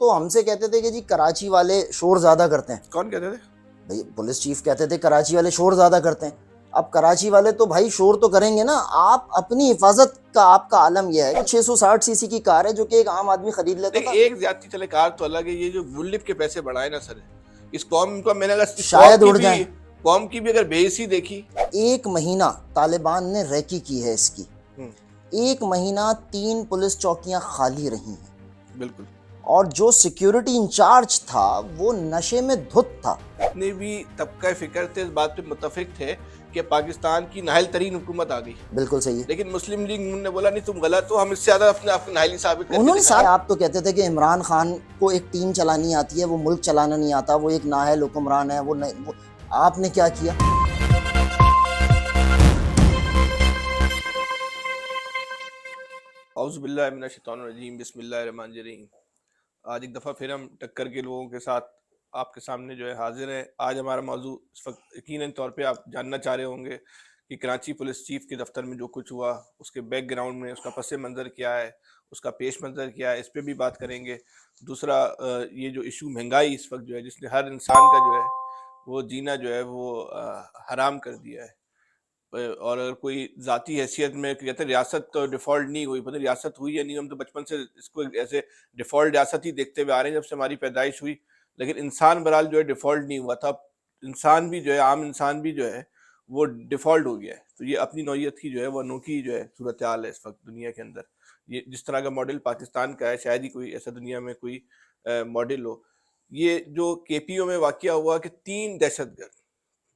تو ہم سے کہتے تھے کہ جی کراچی والے شور زیادہ کرتے ہیں. کون کہتے تھے؟ بھائی پولیس چیف کہتے تھے کراچی والے شور زیادہ کرتے ہیں. اب کراچی والے تو بھائی شور تو کریں گے نا. آپ اپنی حفاظت کا آپ کا عالم یہ ہے. 660 cc کی کار ہے جو کہ ایک عام آدمی خرید لیتا تھا. ایک زیادتی چلے کار تو الگ ہے، یہ جو بلپ کے پیسے بڑھائے نا سر، اس قوم کو میں نے اگر شاید اڑ جائیں. قوم کی بھی اگر بے حسی دیکھی. 1 مہینہ طالبان نے ریکی کی ہے اس کی. 1 مہینہ 3 پولیس چوکیاں خالی رہی ہیں. بالکل. اور جو سیکیورٹی انچارج تھا وہ نشے میں دھت تھا. اتنے بھی طبقہ فکر تھے اس بات پہ متفق تھے کہ پاکستان کی نااہل ترین حکومت آ گئی. بالکل صحیح ہے. لیکن مسلم لیگ نے بولا نہیں تم غلط ہو، ہم اس سے زیادہ اپنے آپ کو نااہلی ثابت کریں. انہوں نے آپ تو کہتے تھے کہ عمران خان کو ایک ٹیم چلانی آتی ہے، وہ ملک چلانا نہیں آتا، وہ ایک نااہل حکمران ہے. وہ آپ نے کیا کیا؟ اعوذ باللہ من الشیطان الرجیم، بسم اللہ الرحمن الرحیم. آج ایک دفعہ پھر ہم ٹکر کے لوگوں کے ساتھ آپ کے سامنے جو ہے حاضر ہیں. آج ہمارا موضوع اس وقت یقیناً طور پہ آپ جاننا چاہ رہے ہوں گے کہ کراچی پولیس چیف کے دفتر میں جو کچھ ہوا، اس کے بیک گراؤنڈ میں اس کا پس منظر کیا ہے، اس کا پیش منظر کیا ہے، اس پہ بھی بات کریں گے. دوسرا یہ جو ایشو مہنگائی اس وقت جو ہے جس نے ہر انسان کا جو ہے وہ جینا جو ہے وہ حرام کر دیا ہے. اور اگر کوئی ذاتی حیثیت میں کہتے ہیں ریاست تو ڈیفالٹ نہیں ہوئی، پتہ ریاست ہوئی یا نہیں، ہم تو بچپن سے اس کو ایسے ڈیفالٹ ریاست ہی دیکھتے ہوئے آ رہے ہیں جب سے ہماری پیدائش ہوئی. لیکن انسان برحال جو ہے ڈیفالٹ نہیں ہوا تھا. انسان بھی جو ہے، عام انسان بھی جو ہے وہ ڈیفالٹ ہو گیا ہے. تو یہ اپنی نوعیت کی جو ہے وہ انوکھی جو ہے صورتحال ہے اس وقت دنیا کے اندر. یہ جس طرح کا ماڈل پاکستان کا ہے شاید ہی کوئی ایسا دنیا میں کوئی ماڈل ہو. یہ جو کے پی او میں واقعہ ہوا کہ 3 دہشت گرد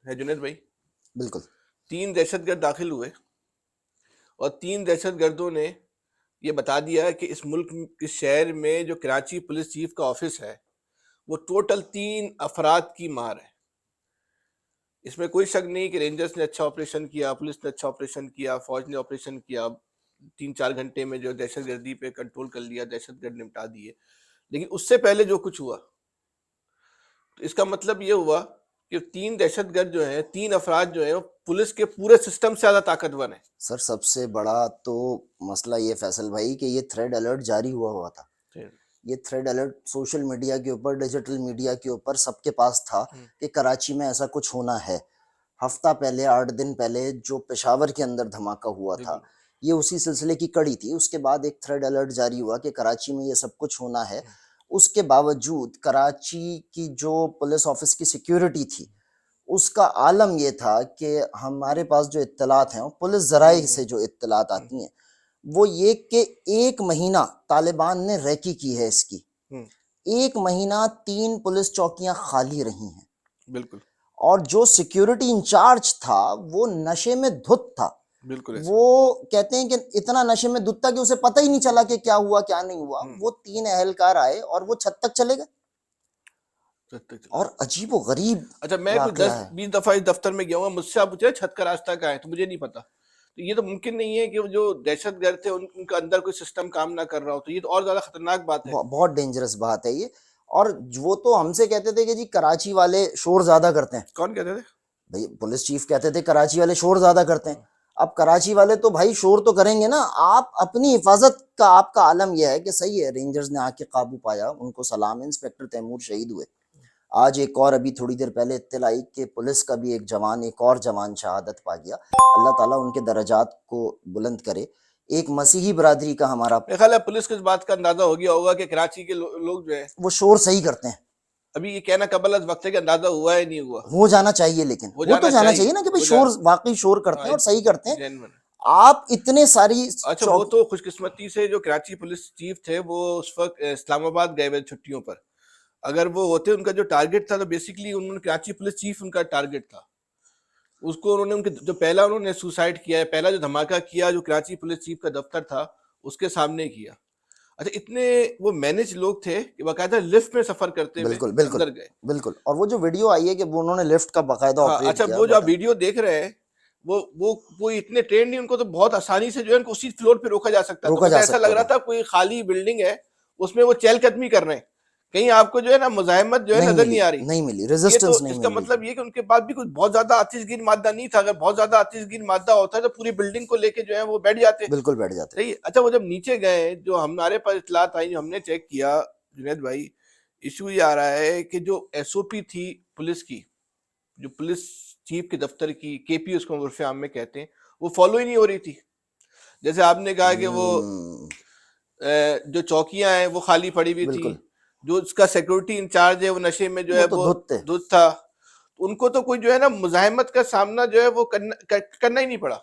ہے جنید بھائی، بالکل 3 دہشت گرد داخل ہوئے اور 3 دہشت گردوں نے یہ بتا دیا کہ اس ملک اس شہر میں جو کراچی پولیس چیف کا آفس ہے وہ ٹوٹل 3 افراد کی مار ہے. اس میں کوئی شک نہیں کہ رینجرز نے اچھا آپریشن کیا، پولیس نے اچھا آپریشن کیا، فوج نے آپریشن کیا، 3-4 گھنٹے میں جو دہشت گردی پہ کنٹرول کر لیا، دہشت گرد نمٹا دیے. لیکن اس سے پہلے جو کچھ ہوا تو اس کا مطلب یہ ہوا کہ 3 دہشت گرد جو ہیں، 3 افراد جو ہیں پولیس کے پورے سسٹم سے زیادہ طاقتور ہیں. سر سب سے بڑا تو مسئلہ یہ فیصل بھائی کہ یہ تھریڈ الرٹ جاری ہوا تھا. یہ تھریڈ الرٹ سوشل میڈیا کے اوپر، ڈیجیٹل میڈیا کے اوپر سب کے پاس تھا کہ کراچی میں ایسا کچھ ہونا ہے. ہفتہ پہلے 8 دن پہلے جو پشاور کے اندر دھماکہ ہوا تھا یہ اسی سلسلے کی کڑی تھی. اس کے بعد ایک تھریڈ الرٹ جاری ہوا کہ کراچی میں یہ سب کچھ ہونا ہے. اس کے باوجود کراچی کی جو پولیس آفس کی سیکیورٹی تھی اس کا عالم یہ تھا کہ ہمارے پاس جو اطلاعات ہیں پولیس ذرائع سے جو اطلاعات آتی ہیں وہ یہ کہ 1 مہینہ طالبان نے ریکی کی ہے اس کی. 1 مہینہ 3 پولیس چوکیاں خالی رہی ہیں. بالکل. اور جو سیکیورٹی انچارج تھا وہ نشے میں دھت تھا. بالکل. وہ کہتے ہیں کہ اتنا نشے میں دھت تھا کہ اسے پتہ ہی نہیں چلا کہ کیا ہوا کیا نہیں ہوا. وہ 3 اہلکار آئے اور وہ چھت تک چلے گئے. اور عجیب و غریب. اچھا میں کوئی 10-20 دفعہ اس دفتر میں گیا ہوں، مجھ سے آپ پوچھے چھت کا راستہ کہاں ہے تو مجھے نہیں پتا. تو یہ تو ممکن نہیں ہے کہ جو دہشت گرد تھے ان کا اندر کوئی سسٹم کام نہ کر رہا ہو. تو یہ تو اور زیادہ خطرناک بات ہے. بہت ڈینجرس بات ہے یہ. اور وہ تو ہم سے کہتے تھے کہ جی کراچی والے شور زیادہ کرتے ہیں. کون کہتے تھے؟ بھائی پولیس چیف کہتے تھے کراچی والے شور زیادہ کرتے ہیں. اب کراچی والے تو بھائی شور تو کریں گے نا. آپ اپنی حفاظت کا آپ کا عالم یہ ہے کہ صحیح ہے رینجرز نے آ کے قابو پایا، ان کو سلام. انسپیکٹر تیمور شہید ہوئے. آج ایک اور ابھی تھوڑی دیر پہلے اطلاع آئی کہ پولیس کا بھی ایک اور جوان شہادت پا گیا. اللہ تعالیٰ ان کے درجات کو بلند کرے. ایک مسیحی برادری کا ہمارا میرا خیال ہے پولیس کو اس بات کا اندازہ ہو گیا ہوگا کہ کراچی کے لوگ جو ہے وہ شور صحیح کرتے ہیں. ابھی یہ کہنا قبل از وقت ہے کہ اندازہ ہوا ہے نہیں ہوا. ہو جانا چاہیے، لیکن وہ تو جانا چاہیے نا کہ بھائی شور واقعی شور کرتے ہیں اور صحیح کرتے ہیں. آپ اتنے ساری اچھا وہ تو خوش قسمتی سے جو کراچی پولیس چیف تھے وہ اس وقت اسلام آباد گئے ہوئے چھٹیوں پر. اگر وہ ہوتے ان کا جو ٹارگٹ تھا تو بیسیکلی انہوں نے کراچی پولیس چیف ان کا ٹارگٹ تھا. اس کو انہوں نے ان کے جو پہلا انہوں نے سوسائڈ کیا ہے، پہلا جو دھماکہ کیا جو کراچی پولیس چیف کا دفتر تھا اس کے سامنے کیا. اچھا اتنے وہ مینج لوگ تھے کہ باقاعدہ لفٹ میں سفر کرتے ہوئے اندر گئے. بالکل. اور وہ جو ویڈیو آئی ہے کہ وہ انہوں نے لفٹ کا باقاعدہ آپریٹ اچھا کیا. وہ جو آپ ویڈیو دیکھ رہے ہیں وہ کوئی اتنے ٹرینڈ نہیں، ان کو تو بہت آسانی سے جو ہے ان کو اسی فلور پہ روکا جا سکتا ہے. ایسا لگ رہا تھا کوئی خالی بلڈنگ ہے اس میں وہ چہل قدمی کر رہے ہیں، کہیں آپ کو جو ہے نا مزاحمت جو ہے نظر نہیں آ رہی. نہیں ملی ریزسٹنس نہیں ملی. اس کا مطلب یہ کہ ان کے پاس بھی کچھ بہت زیادہ آتش گیر مادہ نہیں تھا. اگر بہت زیادہ آتش گیر مادہ ہوتا ہے تو پوری بلڈنگ کو لے کے جو ہے وہ بیٹھ جاتے. بالکل بیٹھ جاتے. صحیح. اچھا وہ جب نیچے گئے جو ہمارے پاس اطلاعات آئی جو ہم نے چیک کیا، جنید بھائی ایشو یہ آ رہا ہے کہ جو ایس او پی تھی پولیس کی، جو پولیس چیف کے دفتر کی کے پی اس کو عرف عام میں کہتے ہیں، وہ فالو ہی نہیں ہو رہی تھی. جیسے آپ نے کہا کہ وہ جو چوکیاں ہیں وہ خالی پڑی ہوئی تھی، بالکل جو اس کا سیکورٹی انچارج ہے وہ نشے میں جو ہے وہ تو وہ دھت تھے. دودھ تھا. ان کو تو کوئی جو ہے نا مزاحمت کا سامنا جو ہے وہ کرنا ہی نہیں پڑا.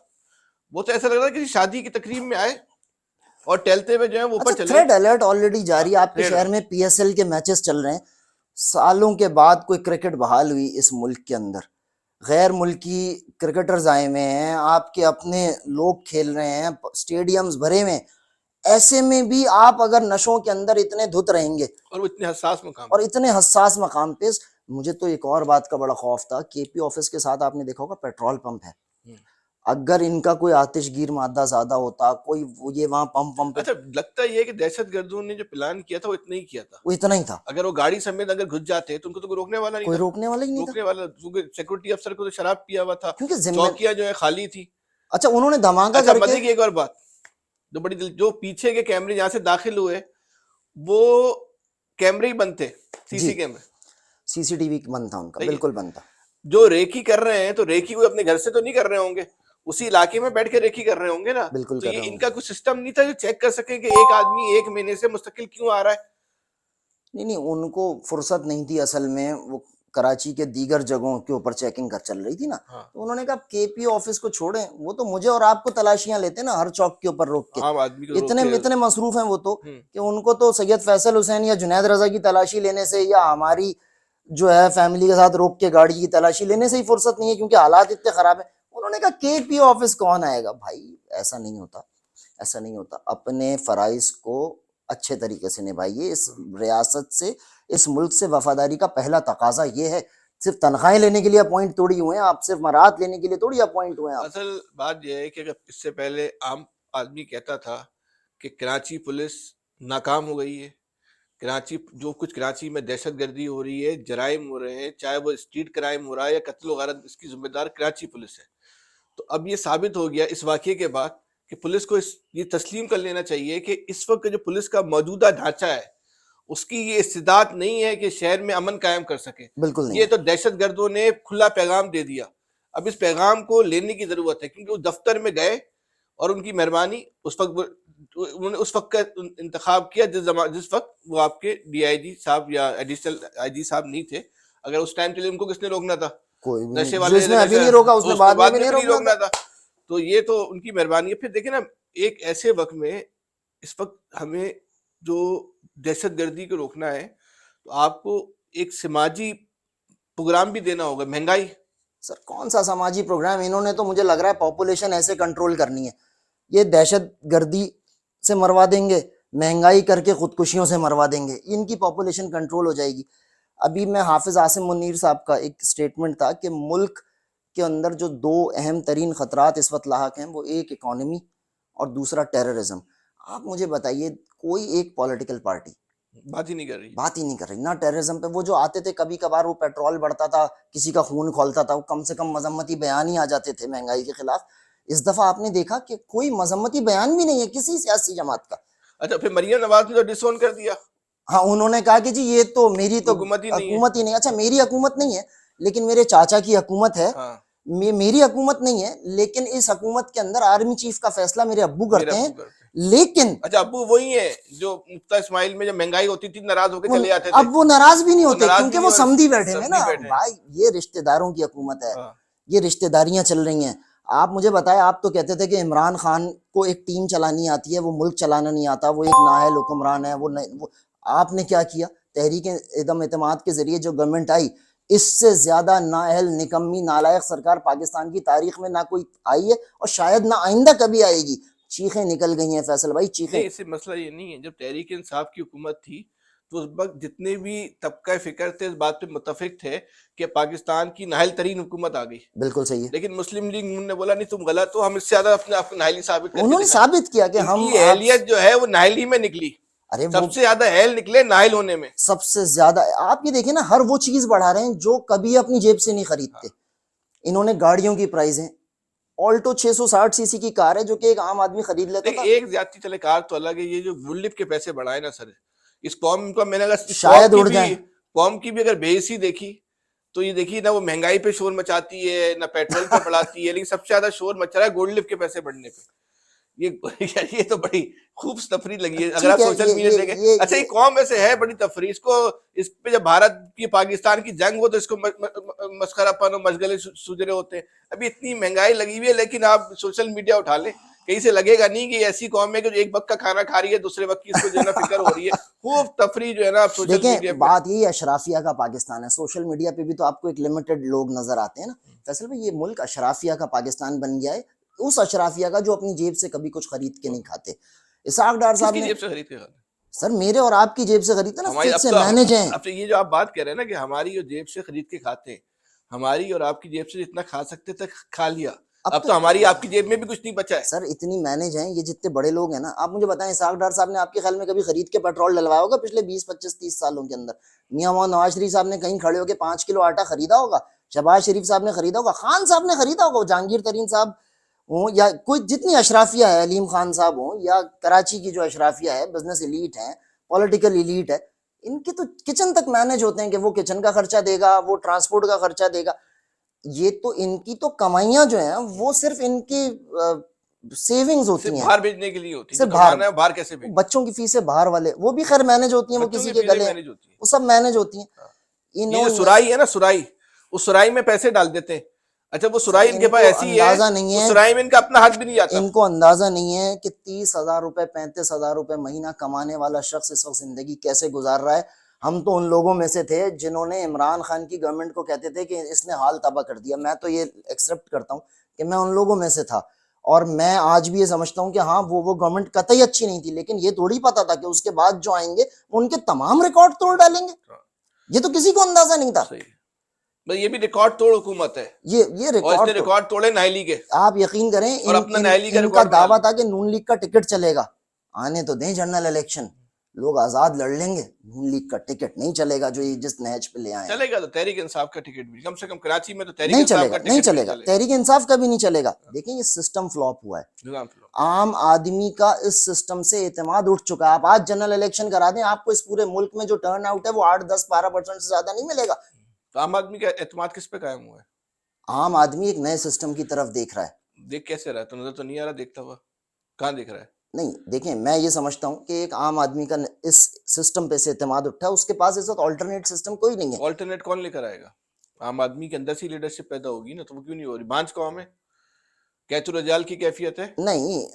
وہ تو ایسا لگ رہا ہے کہ شادی کی تقریب میں آئے اور ٹہلتے ہوئے جو ہے وہ اوپر اچھا چلے. تھریڈ الرٹ آلریڈی جاری ہے. آپ کے شہر میں پی ایس ایل کے میچز چل رہے ہیں. سالوں کے بعد کوئی کرکٹ بحال ہوئی اس ملک کے اندر. غیر ملکی کرکٹرز آئے ہوئے ہیں, آپ کے اپنے لوگ کھیل رہے ہیں, اسٹیڈیمز بھرے ہوئے ہیں. ایسے میں بھی آپ اگر نشوں کے اندر اتنے دھت رہیں گے اور وہ اتنے حساس مقام اور اتنے حساس مقام پہ. مجھے تو ایک اور بات کا بڑا خوف تھا, کے پی آفس کے ساتھ آپ نے دیکھا ہوگا پیٹرول پمپ ہے, اگر ان کا کوئی آتش گیر مادہ زیادہ ہوتا, کوئی یہ وہاں پمپ اچھا لگتا یہ ہے کہ دہشت گردوں نے جو پلان کیا تھا وہ اتنا ہی کیا تھا, وہ اتنا ہی تھا. اگر وہ گاڑی سمیت اگر گھس جاتے تو ان کو تو کوئی روکنے والا نہیں کوئی تھا, روکنے والا ہی نہیں تھا, روکنے والا کیونکہ سیکورٹی افسر کو تو شراب پیا ہوا تھا, کیونکہ چوکیاں جو ہے خالی تھی. اچھا انہوں نے دھماکہ اچھا کر کے مزے کی ایک اور بات جو بڑی جو پیچھے کے کیمرے جہاں سے داخل ہوئے وہ کیمرے ہی بند تھے, سی سی کیمرے, سی سی ٹی وی بند تھا ان کا, بالکل بند تھا. جو ریکی کر رہے ہیں تو ریکی وہ اپنے گھر سے تو نہیں کر رہے ہوں گے, اسی علاقے میں بیٹھ کے ریکی کر رہے ہوں گے نا. بالکل تو کر یہ رہا ان ہوں. کا کوئی سسٹم نہیں تھا جو چیک کر سکے کہ ایک آدمی ایک مہینے سے مستقل کیوں آ رہا ہے. نہیں ان کو فرصت نہیں تھی اصل میں, وہ کراچی کے دیگر جگہوں کے اوپر چیکنگ کر چل رہی تھی نا, تو انہوں نے کہا کے پی آفس کو چھوڑیں, وہ تو مجھے اور آپ کو تلاشیاں لیتے نا ہر چوک کے اوپر روک کے, عام آدمی کو روک اتنے کے اتنے مصروف ہیں وہ تو کہ ان کو تو سید فیصل حسین یا جنید رضا کی تلاشی لینے سے یا ہماری جو ہے فیملی کے ساتھ روک کے گاڑی کی تلاشی لینے سے ہی فرصت نہیں ہے, کیونکہ حالات اتنے خراب ہیں. انہوں نے کہا کے پی آفس کون آئے گا. بھائی ایسا نہیں ہوتا, ایسا نہیں ہوتا. اپنے فرائض کو اچھے طریقے سے نبھائیے. اس ریاست سے, اس ملک سے وفاداری کا پہلا تقاضا یہ ہے. صرف تنخواہیں لینے کے لیے اپوائنٹ توڑی ہوئے ہیں آپ, صرف مراد لینے کے لیے توڑی اپوائنٹ ہوئے ہیں آپ. اصل بات یہ ہے کہ اس سے پہلے عام آدمی کہتا تھا کہ کراچی پولیس ناکام ہو گئی ہے, کراچی جو کچھ کراچی میں دہشت گردی ہو رہی ہے, جرائم ہو رہے ہیں, چاہے وہ اسٹریٹ کرائم ہو رہا ہے یا قتل و غارت, اس کی ذمہ دار کراچی پولیس ہے. تو اب یہ ثابت ہو گیا اس واقعے کے بعد کہ پولیس کو یہ تسلیم کر لینا چاہیے کہ اس وقت جو پولیس کا موجودہ ڈھانچہ ہے اس کی یہ استعداد نہیں ہے کہ شہر میں امن قائم کر سکے. بالکل نہیں. یہ تو دہشت گردوں نے کھلا پیغام دے دیا. اب اس پیغام کو لینے کی ضرورت ہے, کیونکہ وہ دفتر میں گئے اور ان کی مہربانی اس وقت انہوں نے اس وقت کا انتخاب کیا جس وقت وہ آپ کے ڈی آئی جی صاحب یا ایڈیشنل آئی جی صاحب نہیں تھے. اگر اس ٹائم کے لیے ان کو کس نے روکنا تھا؟ کوئی بھی نشے نہیں, والے اس نے ابھی نہیں روکا, اس نے بعد میں بھی نہیں روکنا روکنا تھا. تو یہ تو ان کی مہربانی ہے. پھر دیکھیں نا ایک ایسے وقت میں اس وقت ہمیں جو دہشت گردی کو روکنا ہے تو آپ کو ایک سماجی پروگرام بھی دینا ہوگا. مہنگائی سر کون سا سماجی پروگرام, انہوں نے تو مجھے لگ رہا ہے پاپولیشن ایسے کنٹرول کرنی ہے. یہ دہشت گردی سے مروا دیں گے, مہنگائی کر کے خودکشیوں سے مروا دیں گے, ان کی پاپولیشن کنٹرول ہو جائے گی. ابھی میں حافظ عاصم منیر صاحب کا ایک سٹیٹمنٹ تھا کہ ملک کے اندر جو دو اہم ترین خطرات اس وقت لاحق ہیں, وہ ایک اکانومی اور دوسرا ٹیررزم. آپ مجھے بتائیے کوئی ایک پولیٹیکل پارٹی بات ہی نہیں کر رہی, بات ہی نہیں کر رہی نہ ٹیررزم پہ. وہ جو آتے تھے کبھی کبھار, وہ پیٹرول بڑھتا تھا, کسی کا خون کھولتا تھا, وہ کم سے کم مذمتی بیان ہی آ جاتے تھے مہنگائی کے خلاف. اس دفعہ آپ نے دیکھا کہ کوئی مذمتی بیان بھی نہیں ہے کسی سیاسی جماعت کا. اچھا پھر مریم نواز نے تو ڈس اون کر دیا. ہاں انہوں نے کہا کہ جی یہ تو میری تو حکومت ہی نہیں ہے. حکومت ہی نہیں. اچھا میری حکومت نہیں ہے لیکن میرے چاچا کی حکومت ہے, میری حکومت نہیں ہے لیکن اس حکومت کے اندر آرمی چیف کا فیصلہ میرے ابو کرتے ہیں. لیکن اچھا ابو وہی ہیں جو مفتا اسماعیل میں جب مہنگائی ہوتی تھی ناراض ہو کے چلے جاتے تھے. اب وہ ناراض بھی نہیں ہوتے کیونکہ وہ سمدھی بیٹھے ہیں نا. بھائی یہ رشتہ داروں کی حکومت ہے, یہ رشتہ داریاں چل رہی ہیں. آپ مجھے بتائیں, آپ تو کہتے تھے کہ عمران خان کو ایک ٹیم چلانی آتی ہے, وہ ملک چلانا نہیں آتا, وہ ایک نااہل حکمران ہے. وہ آپ نے کیا کیا, تحریک عدم اعتماد کے ذریعے جو گورنمنٹ آئی, اس سے زیادہ نااہل نکمی نالائق سرکار پاکستان کی تاریخ میں نہ کوئی آئی ہے اور شاید نہ آئندہ کبھی آئے گی. چیخیں نکل گئی ہیں فیصل بھائی, چیخیں. نہیں اس سے مسئلہ یہ نہیں ہے, جب تحریک انصاف کی حکومت تھی تو اس وقت جتنے بھی طبقہ فکر تھے اس بات پہ متفق تھے کہ پاکستان کی نااہل ترین حکومت آ گئی. بالکل صحیح ہے. لیکن مسلم لیگ نے بولا نہیں تم غلط ہو, ہم اس سے زیادہ اپنے آپ کو نااہلی ثابت کر کے انہوں نے ثابت کیا کہ ہم کی اہلیت جو ہے وہ نااہل ہی میں نکلی. سب سے زیادہ اہل نکلے نااہل ہونے میں. سب سے زیادہ آپ یہ دیکھیں نا, ہر وہ چیز بڑھا رہے ہیں جو کبھی اپنی جیب سے نہیں خریدتے. انہوں نے گاڑیوں کی پرائزیں, آلٹو 660 سی سی کی کار ہے جو کہ ایک عام آدمی خرید لیتا تھا. ایک زیادتی چلے کار تو الگ ہے, یہ جو بلپ کے پیسے بڑھائے نا سر, اس قوم کا میں نے اگر شاید اڑ جائیں. قوم کی بھی اگر بےحسی دیکھی تو یہ دیکھیے نہ وہ مہنگائی پہ شور مچاتی ہے نہ پیٹرول پہ بڑھاتی ہے، لیکن سب سے زیادہ شور مچ رہا ہے گولڈ لفٹ کے پیسے بڑھنے پہ. یہ تو بڑی خوب تفریح لگی ہے اگر آپ سوشل میڈیا دیکھیں. اچھا یہ قوم ایسے ہے بڑی تفریح، اس پہ جب بھارت کی پاکستان کی جنگ ہو تو اس کو مسخرہ پن اور مشغلے سوج رہے ہوتے ہیں. ابھی اتنی مہنگائی لگی ہوئی ہے لیکن آپ سوشل میڈیا اٹھا لیں کہیں سے لگے گا نہیں کہ یہ ایسی قوم ہے کہ جو ایک وقت کا کھانا کھا رہی ہے دوسرے وقت کی اس کو جو ہے نا فکر ہو رہی ہے. خوب تفریح جو ہے نا آپ سوشل میڈیا دیکھیں بات یہی اشرافیہ کا پاکستان ہے. سوشل میڈیا پہ بھی تو آپ کو ایک لمیٹڈ لوگ نظر آتے ہیں نا فیصل بھائی. یہ ملک اشرافیہ کا پاکستان بن گیا ہے، اس اشرافیہ کا جو اپنی جیب سے کبھی کچھ خرید کے نہیں کھاتے. اسحاق ڈار صاحب نے جیب سے خرید کے کھاتے سر میرے اور آپ کی جیب سے خریدتے نا، ہماری خود سے مینج ہیں. اب یہ جو آپ بات کہہ رہے ہیں نا کہ ہماری جو جیب سے خرید کے کھاتے ہیں، ہماری اور آپ کی جیب سے جتنا کھا سکتے تھے کھا لیا، اب تو ہماری آپ کی جیب میں بھی کچھ نہیں بچا ہے. سر اتنی مینج ہیں یہ جتنے بڑے لوگ ہیں نا. آپ مجھے بتائیں اسحاق ڈار صاحب نے آپ کے خیال میں کبھی خرید کے پیٹرول ڈلوایا ہوگا پچھلے 20-25-30 سالوں کے اندر؟ میاں محمد نواز شریف صاحب نے کہیں کھڑے ہو کے 5 کلو آٹا خریدا ہوگا؟ شہباز شریف صاحب نے خریدا ہوگا؟ خان صاحب نے خریدا ہوگا؟ جہانگیر ترین صاحب ہوں یا کوئی جتنی اشرافیہ ہے، علیم خان صاحب ہوں یا کراچی کی جو اشرافیہ ہے، بزنس ایلیٹ ہیں، پولیٹیکل ایلیٹ ہے، ان کے تو کچن تک مینج ہوتے ہیں کہ وہ کچن کا خرچہ دے گا، وہ ٹرانسپورٹ کا خرچہ دے گا. یہ تو ان کی تو کمائیاں جو ہیں وہ صرف ان کی سیونگز ہوتی ہیں، باہر بھیجنے کے لیے ہوتی صرف ہے. باہر کیسے بھیجیں؟ بچوں کی فیسیں باہر والے وہ بھی خیر مینج ہوتی ہیں، وہ کسی کے گلے وہ سب مینج ہوتی ہیں. یہ جو سرائی ہے نا، سرائی، اس سرائی میں پیسے ڈال دیتے ہیں. اچھا وہ سرائی ان کے پاس ایسی ہے، اس سرائی میں ان کا اپنا ہاتھ بھی نہیں جاتا. ان کو اندازہ نہیں ہے کہ 30,000 روپے 35,000 روپے مہینہ کمانے والا شخص اس وقت زندگی کیسے گزار رہا ہے. ہم تو ان لوگوں میں سے تھے جنہوں نے عمران خان کی گورنمنٹ کو کہتے تھے کہ اس نے حال تباہ کر دیا. میں تو یہ ایکسیپٹ کرتا ہوں کہ میں ان لوگوں میں سے تھا، اور میں آج بھی یہ سمجھتا ہوں کہ ہاں وہ گورنمنٹ قطعی اچھی نہیں تھی، لیکن یہ تھوڑی پتا تھا کہ اس کے بعد جو آئیں گے وہ ان کے تمام ریکارڈ توڑ ڈالیں گے. یہ تو کسی کو اندازہ نہیں تھا. یہ بھی ریکارڈ توڑ حکومت ہے، یہ ریکارڈ توڑے نائلی کے. آپ یقین کریں ان کا دعویٰ تھا کہ نون لیگ کا ٹکٹ چلے گا. آنے تو دیں جنرل الیکشن، لوگ آزاد لڑ لیں گے، نون لیگ کا ٹکٹ نہیں چلے گا جو یہ جس نہج پہ لے آئے. چلے گا تو تحریک انصاف کا ٹکٹ بھی، کم سے کم کراچی میں تو تحریک نہیں چلے گا، نہیں چلے گا، تحریک انصاف کا بھی نہیں چلے گا. دیکھیں یہ سسٹم فلاپ ہوا ہے، عام آدمی کا اس سسٹم سے اعتماد اٹھ چکا ہے. آپ آج جنرل الیکشن کرا دیں، آپ کو اس پورے ملک میں جو ٹرن آؤٹ ہے وہ 8-10-12% سے زیادہ نہیں ملے گا. تو عام آدمی کا اعتماد کس پہ قائم ہوا ہے؟ عام آدمی ایک نئے سسٹم کی طرف دیکھ رہا ہے. دیکھ کیسے رہا ہے؟ تو نظر تو نہیں آ رہا دیکھتا ہوا. کہاں دیکھ رہا ہے؟ نہیں دیکھیں میں یہ سمجھتا ہوں کہ ایک عام آدمی کا اس سسٹم پہ سے اعتماد اٹھا ہے، اس کے پاس اس وقت آلٹرنیٹ سسٹم کوئی نہیں ہے. آلٹرنیٹ کون لے کر آئے گا؟ عام آدمی کے اندر سے لیڈرشپ پیدا ہوگی نا، تو وہ کیوں نہیں ہو رہی؟ بانج قوم ہے، قیت الرجال کی کیفیت ہے. نہیں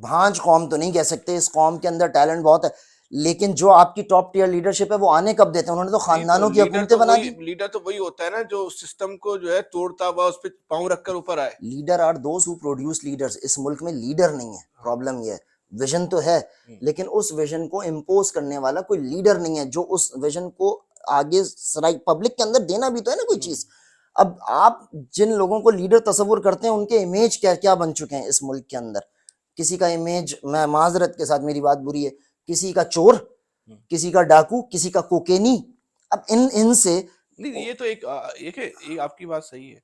بھانج قوم تو نہیں کہہ سکتے، اس قوم کے اندر ٹیلنٹ بہت ہے، لیکن جو آپ کی ٹاپ ٹیئر لیڈرشپ ہے وہ آنے کب دیتے ہیں؟ انہوں نے تو خاندانوں کی حکومتیں بنا دی. لیڈر تو وہی ہوتا ہے نا جو سسٹم کو جو ہے توڑتا ہوا اس پہ پاؤں رکھ کر اوپر آئے. Leader are those who produce leaders. اس ملک میں لیڈر نہیں ہے. پرابلم یہ ہے ویژن تو ہے لیکن اس ویژن کو امپوز کرنے والا کوئی لیڈر نہیں ہے جو اس ویژن کو آگے پبلک کے اندر دینا بھی تو ہے نا کوئی چیز. اب آپ جن لوگوں کو لیڈر تصور کرتے ہیں ان کے امیج کیا بن چکے ہیں اس ملک کے اندر. کسی کا امیج، میں معذرت کے ساتھ میری بات بری ہے، کسی کا چور، کسی کا ڈاکو، کسی کا کوکینی. اب ان سے نہیں، یہ تو ایک آپ کی بات صحیح ہے،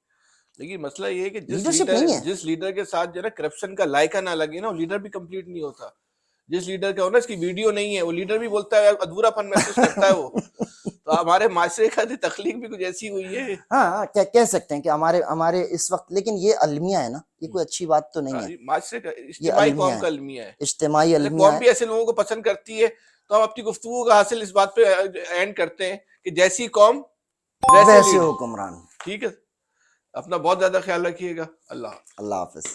لیکن مسئلہ یہ ہے کہ جس لیڈر کے ساتھ جو ہے نا کرپشن کا لائقہ نہ لگے نا، وہ لیڈر بھی کمپلیٹ نہیں ہوتا. جس لیڈر کا ہونا اس کی ویڈیو نہیں ہے، وہ لیڈر بھی بولتا ہے ادھورا پن محسوس کرتا ہے وہ. تو ہمارے معاشرے کا تخلیق بھی کچھ ایسی ہوئی ہے. ہاں کہہ سکتے ہیں کہ ہمارے اس وقت، لیکن یہ المیہ ہے نا، یہ کوئی اچھی بات تو نہیں ہے. معاشرے کا اجتماعی قوم کا المیہ ہے، اجتماعی المیہ قوم بھی ایسے لوگوں کو پسند کرتی ہے. تو ہم اپنی گفتگو کا حاصل اس بات پہ اینڈ کرتے ہیں کہ جیسی قوم ویسے حکمران. ٹھیک ہے، اپنا بہت زیادہ خیال رکھیے گا. اللہ حافظ.